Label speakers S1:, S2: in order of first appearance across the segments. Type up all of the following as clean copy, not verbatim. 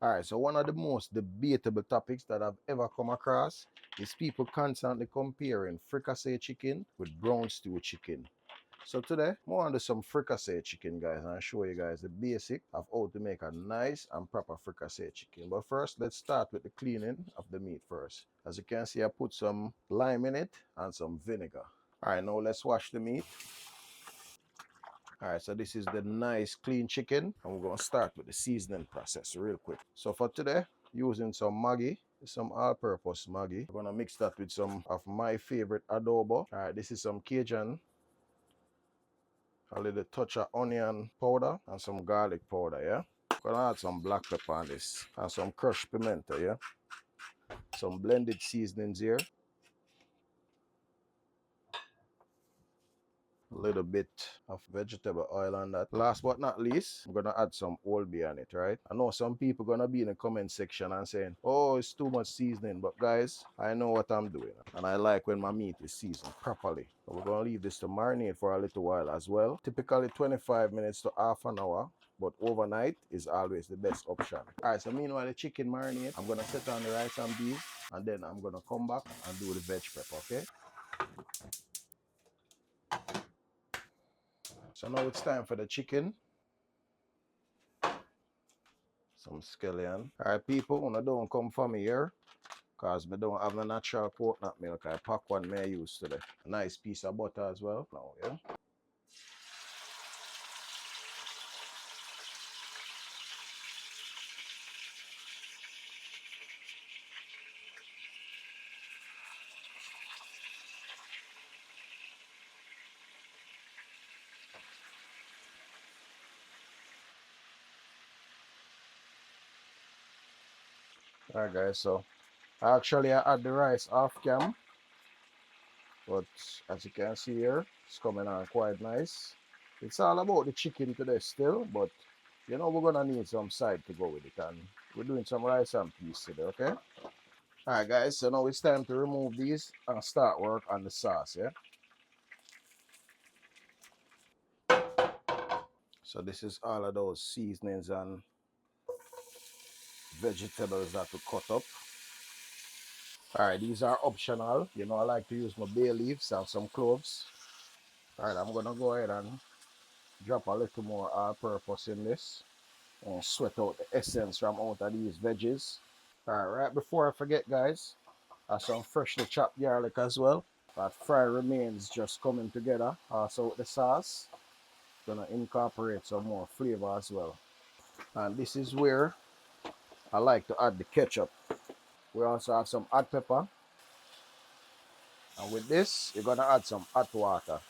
S1: All right, so one of the most debatable topics that I've ever come across is people constantly comparing fricassee chicken with brown stew chicken. So today, more on to some fricassee chicken, guys, and I'll show you guys the basic of how to make a nice and proper fricassee chicken. But first, let's start with the cleaning of the meat first. As you can see, I put some lime in it and some vinegar. All right, now let's wash the meat. All right, so this is the nice clean chicken, and we're gonna start with the seasoning process real quick. So for today, using some Maggi, some all-purpose Maggi. We're gonna mix that with some of my favorite adobo. All right, this is some Cajun, a little touch of onion powder, and some garlic powder, yeah? Gonna add some black pepper on this, and some crushed pimento, yeah? Some blended seasonings here. A little bit of vegetable oil on that. Last but not least, I'm gonna add some Old Bay on it, right? I know some people gonna be in the comment section and saying, oh, it's too much seasoning, but guys, I know what I'm doing, and I like when my meat is seasoned properly. So we're gonna leave this to marinate for a little while as well. Typically 25 minutes to half an hour, but overnight is always the best option. All right, so meanwhile the chicken marinate, I'm gonna set on the rice and beef, and then I'm gonna come back and do the veg prep, okay? So now it's time for the chicken. Some scallion. Alright people, when I don't come for me here, cause I don't have no natural coconut milk. I pack one may I use today. A nice piece of butter as well. Now, yeah. Alright guys, so I add the rice off cam, but as you can see here, it's coming on quite nice. It's all about the chicken today still, but you know we're gonna need some side to go with it, and we're doing some rice and peas today, okay? Alright guys, so now it's time to remove these and start work on the sauce, yeah? So this is all of those seasonings and vegetables that we cut up. All right, these are optional. You know, I like to use my bay leaves and some cloves. All right, I'm gonna go ahead and drop a little more all-purpose in this and sweat out the essence from out of these veggies. All right, right before I forget, guys, I have some freshly chopped garlic as well. That fry remains just coming together. Also with the sauce, gonna incorporate some more flavor as well. And this is where I like to add the ketchup. We also have some hot pepper. And with this, you're gonna add some hot water.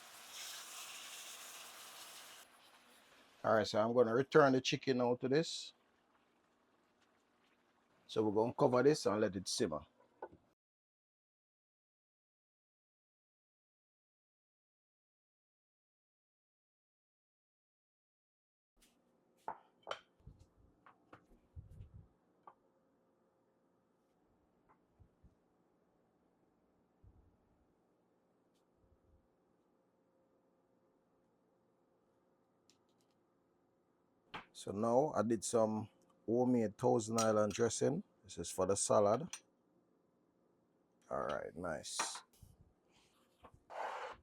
S1: All right, so I'm gonna return the chicken now to this. So we're gonna cover this and let it simmer. So now I did some homemade Thousand Island dressing. This is for the salad. All right, nice.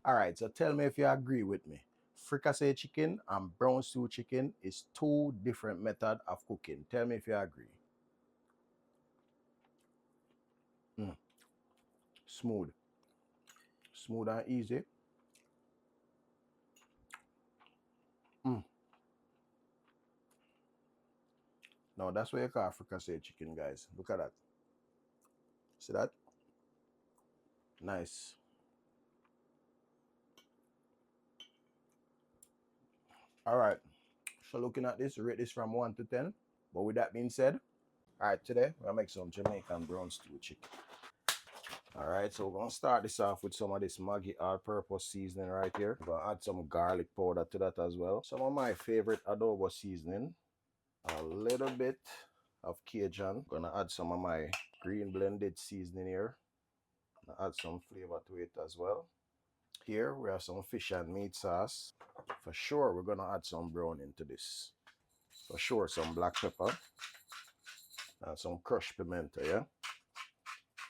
S1: All right, so tell me if you agree with me. Fricassee chicken and brown stew chicken is two different methods of cooking. Tell me if you agree. Mm, smooth. Smooth and easy. Mm. Now that's what you call fricassee chicken, guys. Look at that. See that? Nice. All right. So looking at this, rate this from 1 to 10. But with that being said, all right, today we're gonna make some Jamaican brown stew chicken. All right, so we're gonna start this off with some of this Maggi all-purpose seasoning right here. We're gonna add some garlic powder to that as well. Some of my favorite adobo seasoning. A little bit of Cajun. Gonna add some of my green blended seasoning here. Gonna add some flavor to it as well. Here we have some fish and meat sauce. For sure, we're gonna add some brown into this. For sure, some black pepper. and some crushed pimento, yeah?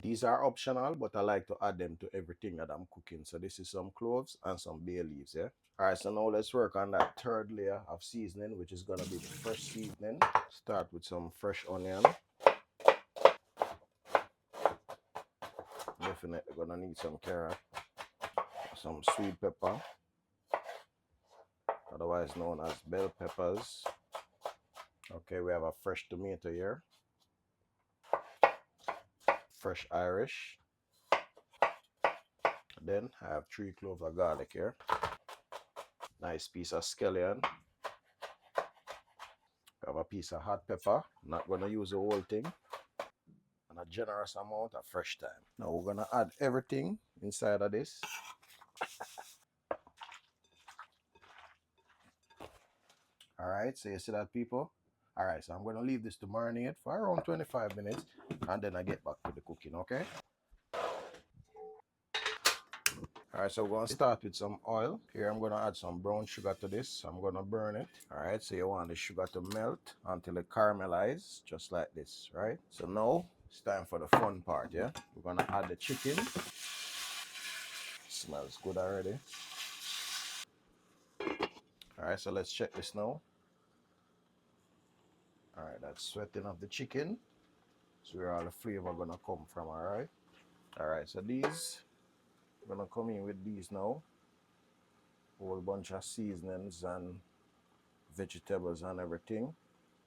S1: These are optional, but I like to add them to everything that I'm cooking. So this is some cloves and some bay leaves, yeah? All right, so now let's work on that third layer of seasoning, which is gonna be the fresh seasoning. Start with some fresh onion. Definitely gonna need some carrot, some sweet pepper, otherwise known as bell peppers. Okay, we have a fresh tomato here, fresh Irish. Then I have 3 cloves of garlic here. Nice piece of scallion. I have a piece of hot pepper. Not gonna use the whole thing. And a generous amount of fresh thyme. Now we're gonna add everything inside of this. All right, so you see that, people? All right, so I'm gonna leave this to marinate for around 25 minutes, and then I get back to the cooking, okay? All right, so we're gonna start with some oil. Here I'm gonna add some brown sugar to this. I'm gonna burn it. All right, so you want the sugar to melt until it caramelizes, just like this, right? So now it's time for the fun part, yeah? We're gonna add the chicken. Smells good already. All right, so let's check this now. All right, that's sweating of the chicken. So where all the flavor gonna come from, all right? All right, so these, I'm gonna come in with these now. Whole bunch of seasonings and vegetables and everything.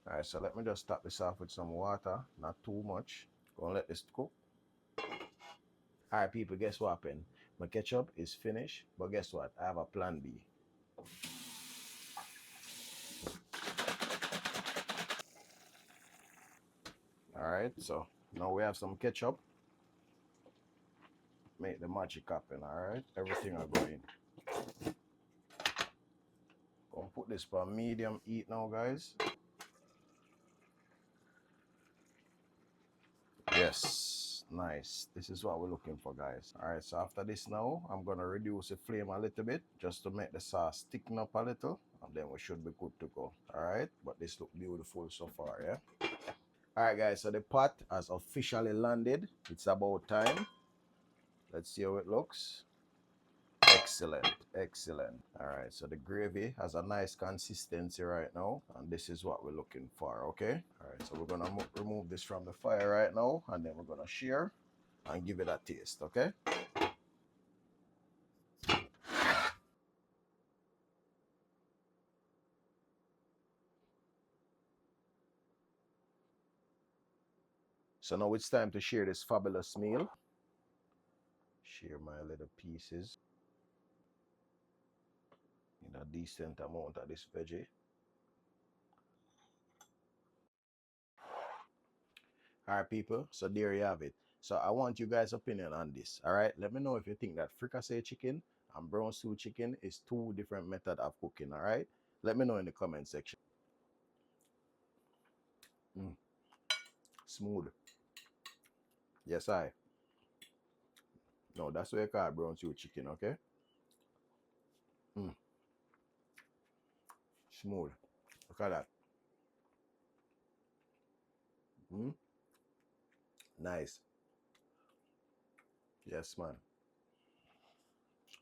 S1: All right, so let me just top this off with some water, not too much. Gonna let this cook. All right, people, guess what happened? My ketchup is finished, but guess what? I have a plan B. All right, so now we have some ketchup. Make the magic happen, all right? Everything will go in. Gonna put this for medium heat now, guys. Yes, nice. This is what we're looking for, guys. All right, so after this now, I'm gonna reduce the flame a little bit just to make the sauce thicken up a little, and then we should be good to go. All right, but this look beautiful so far, yeah? All right, guys, so the pot has officially landed. It's about time. Let's see how it looks. Excellent, excellent. All right, so the gravy has a nice consistency right now, and this is what we're looking for, okay? All right, so we're gonna remove this from the fire right now, and then we're gonna share and give it a taste, okay? So now it's time to share this fabulous meal. Share my little pieces in a decent amount of this veggie. All right, people, so there you have it. So I want you guys' opinion on this, all right? Let me know if you think that fricassee chicken and brown stew chicken is 2 different methods of cooking, all right? Let me know in the comment section. Mm, smooth. Yes, I. No, that's what you call brown stew chicken, okay? Mm, smooth. Look at that. Mm, nice. Yes, man.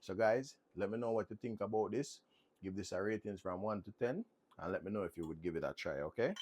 S1: So guys, let me know what you think about this. Give this a ratings from 1 to 10, and let me know if you would give it a try, okay?